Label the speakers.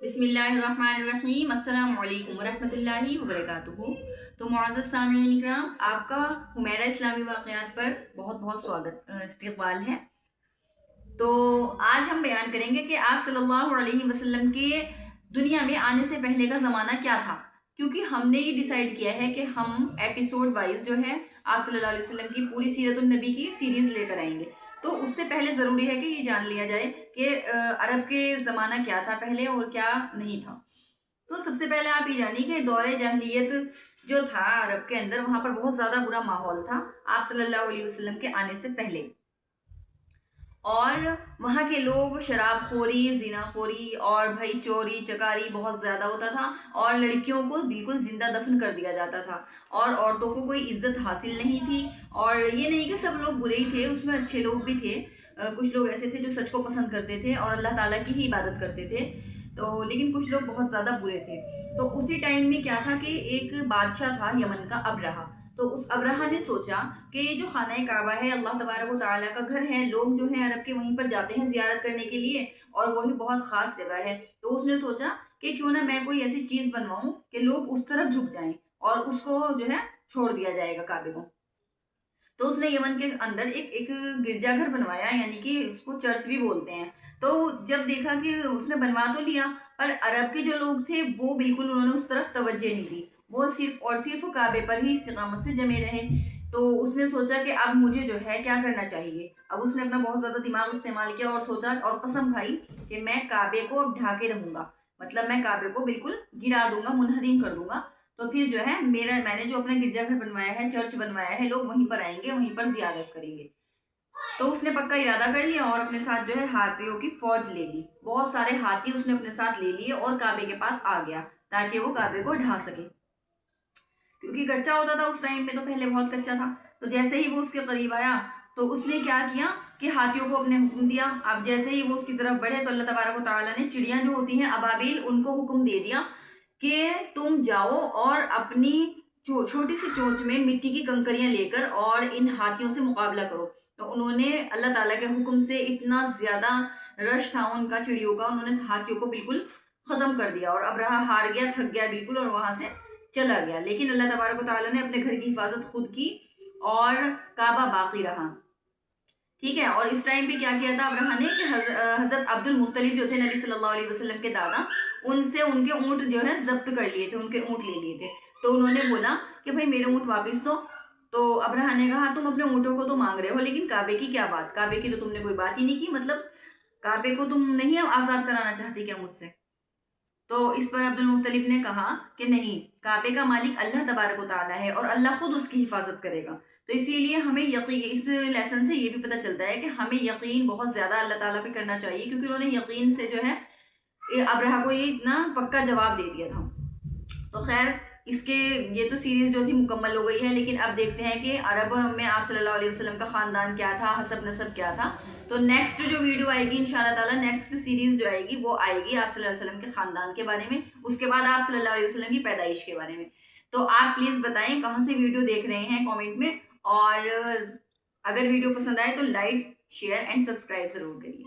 Speaker 1: بسم اللہ الرحمن الرحیم، السلام علیکم ورحمۃ اللہ وبرکاتہ۔ تو معزز سامعین اکرام، آپ کا حمیرہ اسلامی واقعات پر بہت بہت استقبال ہے۔ تو آج ہم بیان کریں گے کہ آپ صلی اللہ علیہ وسلم کے دنیا میں آنے سے پہلے کا زمانہ کیا تھا، کیونکہ ہم نے یہ ڈیسائیڈ کیا ہے کہ ہم ایپیسوڈ وائز جو ہے آپ صلی اللہ علیہ وسلم کی پوری سیرت النبی کی سیریز لے کر آئیں گے۔ تو اس سے پہلے ضروری ہے کہ یہ جان لیا جائے کہ عرب کے زمانہ کیا تھا پہلے اور کیا نہیں تھا۔ تو سب سے پہلے آپ یہ جانیے کہ دور جاہلیت جو تھا عرب کے اندر، وہاں پر بہت زیادہ برا ماحول تھا آپ صلی اللہ علیہ وسلم کے آنے سے پہلے، اور وہاں کے لوگ شراب خوری، زنا خوری اور بھائی چوری چکاری بہت زیادہ ہوتا تھا، اور لڑکیوں کو بالکل زندہ دفن کر دیا جاتا تھا، اور عورتوں کو کوئی عزت حاصل نہیں تھی۔ اور یہ نہیں کہ سب لوگ برے ہی تھے، اس میں اچھے لوگ بھی تھے، کچھ لوگ ایسے تھے جو سچ کو پسند کرتے تھے اور اللہ تعالیٰ کی ہی عبادت کرتے تھے، تو لیکن کچھ لوگ بہت زیادہ برے تھے۔ تو اسی ٹائم میں کیا تھا کہ ایک بادشاہ تھا یمن کا، ابرہہ۔ تو اس ابرہہ نے سوچا کہ یہ جو خانہ کعبہ ہے، اللہ تبارک و تعالیٰ کا گھر ہے، لوگ جو ہیں عرب کے وہیں پر جاتے ہیں زیارت کرنے کے لیے، اور وہی بہت خاص جگہ ہے۔ تو اس نے سوچا کہ کیوں نہ میں کوئی ایسی چیز بنواؤں کہ لوگ اس طرف جھک جائیں اور اس کو جو ہے چھوڑ دیا جائے گا کعبے کو۔ تو اس نے یمن کے اندر ایک گرجا گھر بنوایا، یعنی کہ اس کو چرچ بھی بولتے ہیں۔ تو جب دیکھا کہ اس نے بنوا تو لیا، پر عرب کے جو لوگ تھے وہ بالکل انہوں نے اس طرف توجہ نہیں دی، وہ صرف اور صرف کعبے پر ہی استقامت سے جمے رہے۔ تو اس نے سوچا کہ اب مجھے جو ہے کیا کرنا چاہیے۔ اب اس نے اپنا بہت زیادہ دماغ استعمال کیا اور سوچا اور قسم کھائی کہ میں کعبے کو اب ڈھا کے رہوں گا، مطلب میں کعبے کو بالکل گرا دوں گا، منہدم کر دوں گا۔ تو پھر جو ہے میں نے جو اپنا گرجا گھر بنوایا ہے، چرچ بنوایا ہے، لوگ وہیں پر آئیں گے، وہیں پر زیارت کریں گے۔ تو اس نے پکا ارادہ کر لیا اور اپنے ساتھ جو ہے ہاتھیوں کی فوج لے لی، بہت سارے ہاتھی اس نے اپنے ساتھ لے لیے اور کعبے کے پاس آ گیا تاکہ وہ کعبے کو ڈھا سکے، کیونکہ کچا ہوتا تھا اس ٹائم میں، تو پہلے بہت کچا تھا۔ تو جیسے ہی وہ اس کے قریب آیا تو اس نے کیا کیا کہ ہاتھیوں کو اپنے حکم دیا۔ اب جیسے ہی وہ اس کی طرف بڑھے تو اللہ تبارک و تعالیٰ نے چڑیاں جو ہوتی ہیں ابابیل، ان کو حکم دے دیا کہ تم جاؤ اور اپنی چھوٹی سی چونچ میں مٹی کی کنکریاں لے کر اور ان ہاتھیوں سے مقابلہ کرو۔ تو انہوں نے اللہ تعالیٰ کے حکم سے، اتنا زیادہ رش تھا ان کا چڑیوں کا، انہوں نے ہاتھیوں کو بالکل ختم کر دیا، اور ابرہہ ہار گیا، تھک گیا بالکل، اور وہاں سے چلا گیا۔ لیکن اللہ تبارک و تعالیٰ نے اپنے گھر کی حفاظت خود کی اور کعبہ باقی رہا، ٹھیک ہے۔ اور اس ٹائم پہ کیا کیا تھا ابرہہ نے کہ حضرت عبد المطلب جو تھے نبی صلی اللہ علیہ وسلم کے دادا، ان سے ان کے اونٹ جو ہے ضبط کر لیے تھے، ان کے اونٹ لے لیے تھے۔ تو انہوں نے بولا کہ بھائی میرے اونٹ واپس دو۔ تو ابرہہ نے کہا تم اپنے اونٹوں کو تو مانگ رہے ہو، لیکن کعبے کی کیا بات؟ کعبے کی تو تم نے کوئی بات ہی نہیں کی، مطلب کعبے کو تم نہیں آزاد کرانا چاہتی کیا مجھ سے؟ تو اس پر عبد المطلب نے کہا کہ نہیں، کعبے کا مالک اللہ تبارک و تعالیٰ ہے اور اللہ خود اس کی حفاظت کرے گا۔ تو اسی لیے ہمیں یقین، اس لیسن سے یہ بھی پتہ چلتا ہے کہ ہمیں یقین بہت زیادہ اللہ تعالیٰ پہ کرنا چاہیے، کیونکہ انہوں نے یقین سے جو ہے ابرہہ کو یہ اتنا پکا جواب دے دیا تھا۔ تو خیر، اس کے یہ تو سیریز جو تھی مکمل ہو گئی ہے، لیکن اب دیکھتے ہیں کہ عرب میں آپ صلی اللہ علیہ وسلم کا خاندان کیا تھا، حسب نسب کیا تھا۔ تو نیکسٹ جو ویڈیو آئے گی انشاءاللہ تعالیٰ، نیکسٹ سیریز جو آئے گی وہ آئے گی آپ صلی اللہ علیہ وسلم کے خاندان کے بارے میں، اس کے بعد آپ صلی اللہ علیہ وسلم کی پیدائش کے بارے میں۔ تو آپ پلیز بتائیں کہاں سے ویڈیو دیکھ رہے ہیں کامنٹ میں، اور اگر ویڈیو پسند آئے تو لائک، شیئر اینڈ سبسکرائب ضرور کریے۔